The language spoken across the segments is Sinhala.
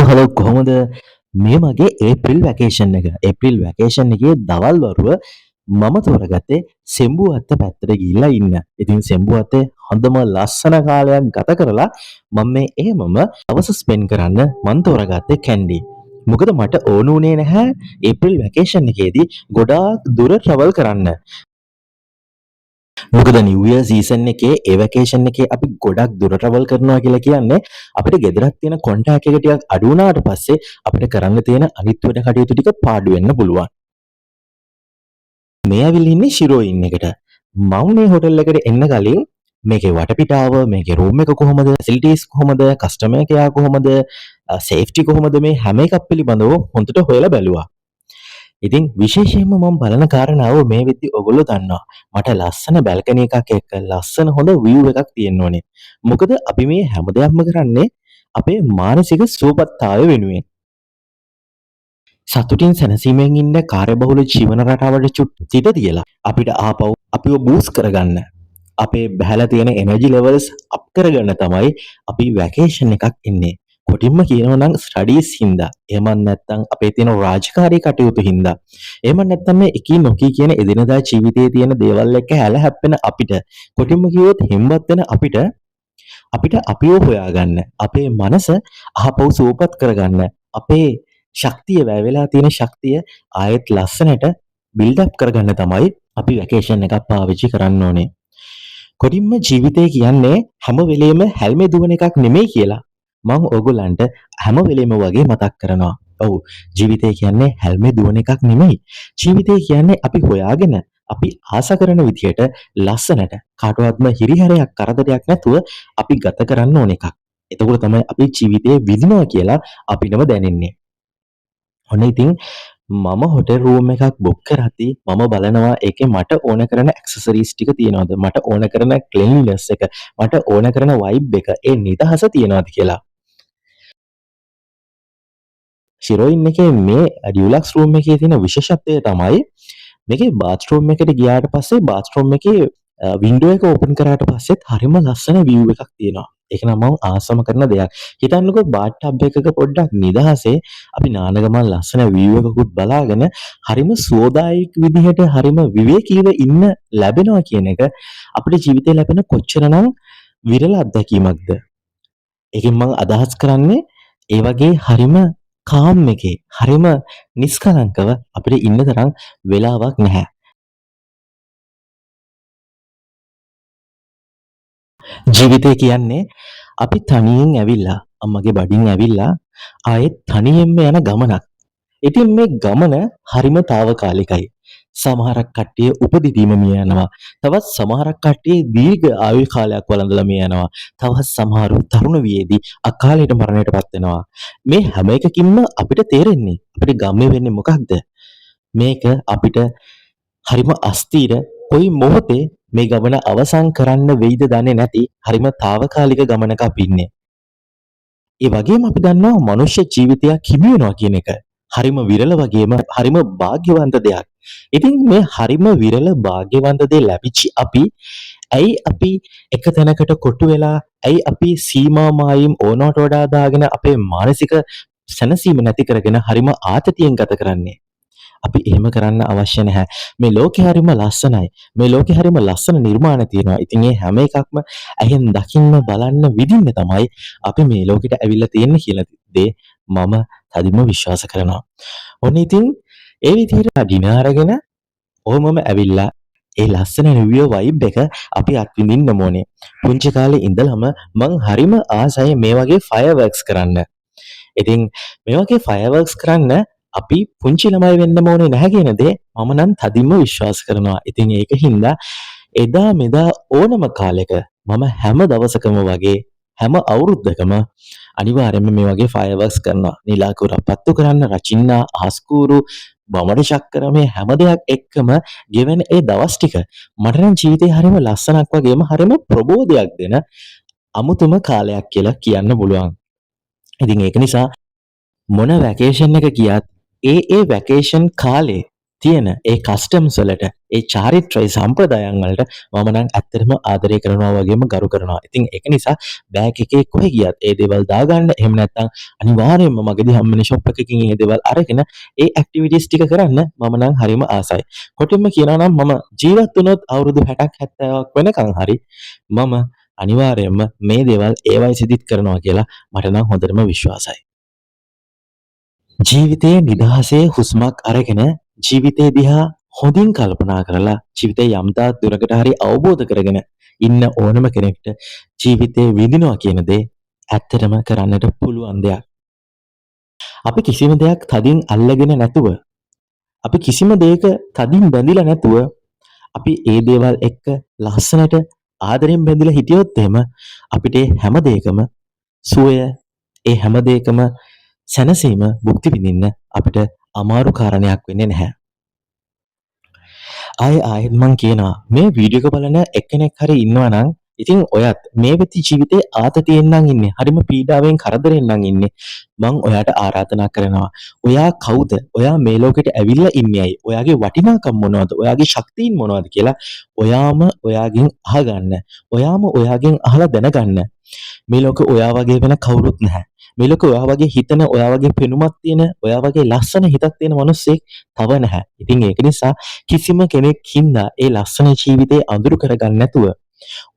හලෝ කොහොමද මේ මගේ ඒප්‍රිල් වැකේෂන් එක. ඒප්‍රිල් වැකේෂන් එකේ දවල් වරුව මම තෝරගත්තේ සෙම්බුවත්ත පැත්තට ගිහිල්ලා ඉන්න. ඉතින් සෙම්බුවත්තේ හොඳම ලස්සන කාලයක් ගත කරලා මම මේ එහෙමම දවස ස්පෙන්ඩ් කරන්න මම තෝරගත්තේ කැන්ඩි. මොකද මට ඕන උනේ නැහැ ඒප්‍රිල් වැකේෂන් එකේදී ගොඩාක් දුර ට්‍රැවල් කරන්න. මොකද නිව් ඉයර් සීසන් එකේ ඒ වැකේෂන් එකේ අපි ගොඩක් දුර ට්‍රැවල් කරනවා කියලා කියන්නේ අපිට ගෙදරක් තියෙන කොන්ටැක්ට් එක ටිකක් අඩු වුණාට පස්සේ අපිට කරන්න තියෙන අනිත් වැඩ කටයුතු ටික පාඩු වෙන්න පුළුවන්. මේ ඇවිල්ලා ඉන්නේ ශිරෝයින් එකට. මම මේ හොටෙල් එකට එන්න කලින් මේකේ වටපිටාව, මේකේ රූම් එක කොහොමද, ෆැසිලිටිස් කොහොමද, කස්ටමර් කෙයා කොහොමද, සේෆ්ටි කොහොමද මේ හැම එකක් පිළිබඳව හොඳට හොයලා බැලුවා. ඉතින් විශේෂයෙන්ම මම බලන කාරණාව මේ වෙද්දි ඔයගොල්ලෝ දන්නවා. මට ලස්සන බැල්කනි එකක් එක්ක ලස්සන හොඳ view එකක් තියෙන්න ඕනේ. මොකද අපි මේ හැම දෙයක්ම කරන්නේ අපේ මානසික සුවපත්තාවය වෙනුවෙන්. සතුටින් සැනසීමෙන් ඉන්න කාර්යබහුල ජීවන රටාවට චුට්ට ඉඩ තියලා අපිට ආපහු අපිව බූස්ට් කරගන්න අපේ බහැලා තියෙන එනර්ජි ලෙවල්ස් අප් කරගන්න තමයි අපි වැකේෂන් එකක් එන්නේ. කොටින්ම කියනවා නම් ස්ටඩීස් හින්දා. එහෙමත් නැත්නම් අපේ තියෙන රාජකාරී කටයුතු හින්දා. එහෙමත් නැත්නම් මේ එකී නොකී කියන එදිනදා ජීවිතයේ තියෙන දේවල් එක්ක හැල හැප්පෙන අපිට කොටින්ම කිව්වොත් හිම්බත් වෙන අපිට අපිව හොයාගන්න අපේ මනස ආපහු සුවපත් කරගන්න අපේ ශක්තිය වැය වෙලා තියෙන ශක්තිය ආයෙත් ලස්සනට බිල්ඩ් අප් කරගන්න තමයි අපි වැකේෂන් එකක් පාවිච්චි කරන්න ඕනේ. කොටින්ම ජීවිතය කියන්නේ හැම වෙලේම හැල්මේ දුවන එකක් නෙමෙයි කියලා මම ඕගොල්ලන්ට හැම වෙලේම වගේ මතක් කරනවා. ඔව් ජීවිතය කියන්නේ හැල්මේ දුවන එකක් නෙමෙයි. ජීවිතය කියන්නේ අපි හොයාගෙන අපි ආස කරන විදියට ලස්සනට කාටවත්ම හිරිහැරයක් කරදරයක් නැතුව අපි ගත කරන්න ඕන එකක්. එතකොට තමයි අපි ජීවිතේ විඳිනවා කියලා අපිටම දැනෙන්නේ. ඔන්න ඉතින් මම හොටෙල් රූම් එකක් බුක් කරද්දී මම බලනවා ඒකේ මට ඕන කරන ඇක්සසරිස් ටික තියනවද? මට ඕන කරන ක්ලීන්ලිනස් එක, මට ඕන කරන වයිබ් එක, ඒ නිදහස තියනවද කියලා. ශිරෝයින් එකේ මේ ඩියුලක්ස් රූම් එකේ තියෙන විශේෂත්වය තමයි මේකේ බාත්රූම් එකට ගියාට පස්සේ බාත්රූම් එකේ වින්ඩෝ එක ඕපන් කරාට පස්සෙත් හරිම ලස්සන view එකක් තියෙනවා. ඒක නම් මම ආසම කරන දෙයක්. හිතන්නකෝ බාත් ටබ් එකක පොඩ්ඩක් නිදහසේ අපි නාන ගමන් ලස්සන view එකකුත් බලාගෙන හරිම සුවදායක විදිහට හරිම විවේකීව ඉන්න ලැබෙනවා කියන එක අපේ ජීවිතේ ලැබෙන කොච්චරනම් විරල අත්දැකීමක්ද. ඒකෙන් මම අදහස් කරන්නේ ඒ වගේ හරිම කාම් එකේ හරිම නිස්කලංකව අපිට ඉන්න තරම් වෙලාවක් නැහැ. ජීවිතය කියන්නේ අපි තනියෙන් ඇවිල්ලා අම්මගේ බඩින් ඇවිල්ලා ආයෙත් තනියෙන්ම යන ගමනක්. ඉතින් මේ ගමන හරිම తాවකාලිකයි. සමහරක් කට්ටිය උපදිදීම මිය යනවා. තවත් සමහරක් කට්ටිය දීර්ඝ ආයු කාලයක් වළඳලා මිය යනවා. තවත් සමහරු තරුණ වියේදී අකාලයට මරණයටපත් වෙනවා. මේ හැම එකකින්ම අපිට තේරෙන්නේ අපිට ගම්මේ වෙන්නේ මොකක්ද? මේක අපිට හරිම අස්තීර කොයි මොහොතේ මේ ගමන අවසන් කරන්න වෙයිද දන්නේ නැති හරිම తాවකාලික ගමනක අපි ඉන්නේ. ඒ වගේම අපි දන්නවා මනුෂ්‍ය ජීවිතයක් හිමි වෙනවා කියන එක. හරිම විරල වගේම හරිම වාග්යවන්ත දෙයක්. ඉතින් මේ හරිම විරල වාග්යවන්ත දේ ලැබිච්ච ඇයි අපි එක තැනකට කොටු වෙලා ඇයි අපි සීමා මායිම් ඕනවට වඩා දාගෙන අපේ මානසික සැනසීම නැති කරගෙන හරිම ආතතියෙන් ගත කරන්නේ. අපි එහෙම කරන්න අවශ්‍ය නැහැ. මේ ලෝකේ හරිම ලස්සනයි. මේ ලෝකේ හරිම ලස්සන නිර්මාණ තියෙනවා. ඉතින් ඒ හැම එකක්ම ඇහෙන් දකින්න බලන්න විඳින්න තමයි අපි මේ ලෝකෙට ඇවිල්ලා තියෙන්නේ කියලා දේ මම තදින්ම විශ්වාස කරනවා. ඔන්න ඉතින් ඒ විදිහට ඩිනර් අරගෙන ඔහොමම ඇවිල්ලා ඒ ලස්සන රිවියෝ වයිබ් එක අපි අත්විඳින්න ඕනේ. පුංචි කාලේ ඉඳලම මං හරිම ආසයි මේ වගේ ෆයර්වර්ක්ස් කරන්න. ඉතින් මේ වගේ ෆයර්වර්ක්ස් කරන්න අපි පුංචි ළමයි වෙන්න ඕනේ නැහැ කියන දේ මම නම් තදින්ම විශ්වාස කරනවා. ඉතින් ඒක හින්දා එදා මෙදා ඕනම කාලෙක මම හැම දවසකම වගේ හැම අවුරුද්දකම අනිවාර්යයෙන්ම මේ වගේ ෆයර්වර්ක්ස් කරනවා. නිලාකුර පත්තු කරන්න, රචින්නා, අහස්කූරු, බමඩ චක්කර මේ හැම දෙයක් එක්කම ගෙවෙන ඒ දවස් ටික මට නම් ජීවිතේ හරිම ලස්සනක් වගේම හරිම ප්‍රබෝධයක් දෙන අමුතුම කාලයක් කියලා කියන්න පුළුවන්. ඉතින් ඒක නිසා මොන වැකේෂන් එක ගියත් ඒ වැකේෂන් කාලේ තියෙන ඒ කස්ටම්ස් වලට, ඒ චාරිත්‍රායි සම්ප්‍රදායන් වලට මම නම් ඇත්තටම ආදරය කරනවා වගේම ගරු කරනවා. ඉතින් ඒක නිසා බෑග් එකේ කොහෙ ගියත් ඒ දේවල් දාගන්න, එහෙම නැත්නම් අනිවාර්යයෙන්ම මගදී හම්බෙන ෂොප් එකකින් ඒ දේවල් අරගෙන ඒ ඇක්ටිවිටීස් ටික කරන්න මම නම් හරිම ආසයි. කොටින්ම කියනවා නම් මම ජීවත් වුණොත් අවුරුදු 60ක් 70ක් වෙනකන් හරි මම අනිවාර්යයෙන්ම මේ දේවල් ඒ වයසේදීත් කරනවා කියලා මට නම් හොඳටම විශ්වාසයි. ජීවිතයේ නිදහසේ හුස්මක් අරගෙන ජීවිතය දිහා හොඳින් කල්පනා කරලා ජීවිතේ යම්තාක් දුරකට හරි අවබෝධ කරගෙන ඉන්න ඕනම කෙනෙක්ට ජීවිතේ විඳිනවා කියන දේ ඇත්තටම කරන්නට පුළුවන් දෙයක්. අපි කිසිම දෙයක් තදින් අල්ලගෙන නැතුව, අපි කිසිම දෙයක තදින් බැඳිලා නැතුව අපි ඒ දේවල් එක්ක ලස්සනට ආදරෙන් බැඳිලා හිටියොත් එහෙම අපිට ඒ හැම දෙයකම සුවය, ඒ හැම දෙයකම සැනසීම භුක්ති විඳින්න අපිට අමාරු කාරණයක් වෙන්නේ නැහැ. ආයෙත් මං කියනවා මේ වීඩියෝ එක බලන එක්කෙනෙක් හරි ඉන්නවා නම් ඉතින් ඔයත් මේ වෙති ජීවිතේ ආතතියෙන් නම් ඉන්නේ, හරිම පීඩාවෙන් කරදරෙන් නම් ඉන්නේ. මං ඔයාට ආරාධනා කරනවා. ඔයා කවුද? ඔයා මේ ලෝකෙට ඇවිල්ලා ඉන්නේ ඇයි? ඔයාගේ වටිනාකම් මොනවද? ඔයාගේ ශක්තියින් මොනවද කියලා ඔයාම ඔයාගෙන් අහගන්න. ඔයාම ඔයාගෙන් අහලා දැනගන්න. මේ ලෝකේ ඔයා වගේ වෙන කවුරුත් නැහැ. මේ ලෝකේ ඔයා වගේ හිතන, ඔයා වගේ පෙනුමක් තියෙන, ඔයා වගේ ලස්සන හිතක් තියෙන මිනිස්සෙක් තව නැහැ. ඉතින් ඒක නිසා කිසිම කෙනෙක් හින්දා ඒ ලස්සන ජීවිතේ අඳුරු කරගන්න නැතුව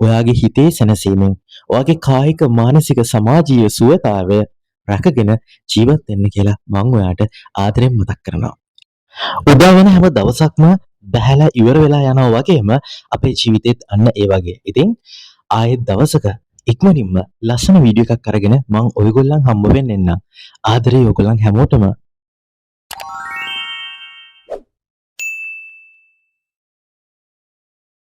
ඔයාගේ හිතේ සැනසීමෙන්, ඔයාගේ කායික, මානසික, සමාජීය සුවතාවය රැකගෙන ජීවත් වෙන්න කියලා මම ඔයාට ආදරෙන් මතක් කරනවා. උදා වෙන හැම දවසක්ම බැහැලා ඉවර වෙලා යනවා වගේම අපේ ජීවිතේත් අන්න ඒ වගේ. ඉතින් ආයෙත් දවසක ඉක්මනින්ම ලස්සන වීඩියෝ එකක් අරගෙන මම ඔයගොල්ලන් හම්බ වෙන්න එන්නම්. ආදරේ ඔයගොල්ලන් හැමෝටම.